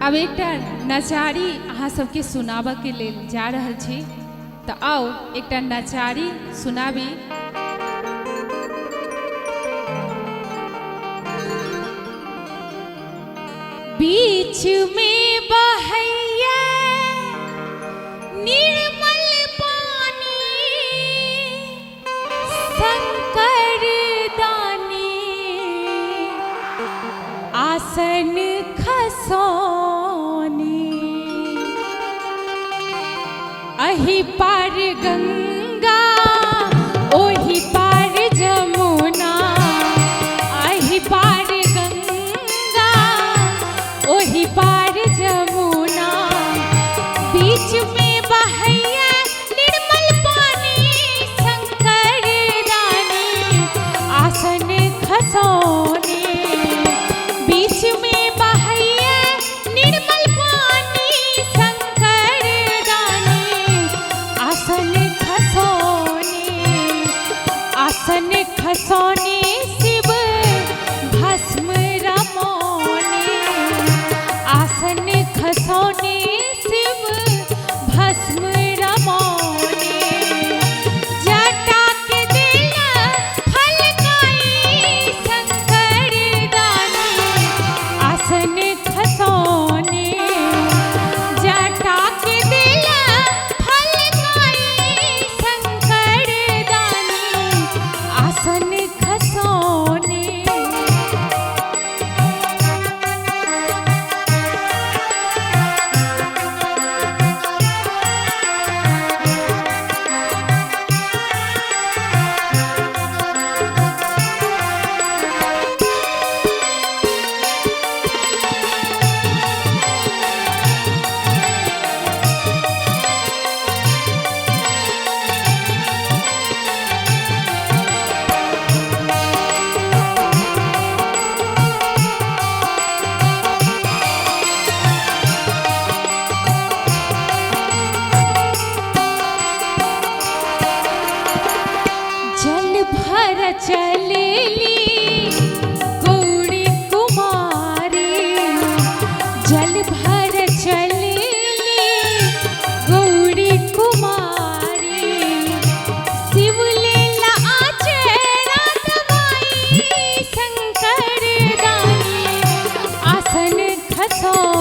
अब एक नचारी अहाँ सबके सुनाबऽ के लेल जा रहल छी, तो आओ एक नचारी सुनाबी। बीच में बहैया निर्मल पानी, शंकर दानी आसन खसौनी। अहि पार गंगा ओहि पार जमुना, अहि पार गंगा ओहि पार जमुना। बीच में बहैया निर्मल पानी, शंकर दानी आसन खसौनी। बीच में बहैया निर्मल पानी, शंकर दानी आसन खसौनी। आसन खसौनी शिव भस्म रमौनी, आसन खसौनी शिव भस्म रमौनी। जटा के दिया फलकाई, शंकर दानी आसन खसौनी। जटा के दिया फलकाई, शंकर दानी आसन खसौनी। जल भर चलेली गौरी कुमारी, जल भर चलेली गौरी कुमारी। शिव लीला आचरा दबाई, शंकर दानी आसन खसौनी।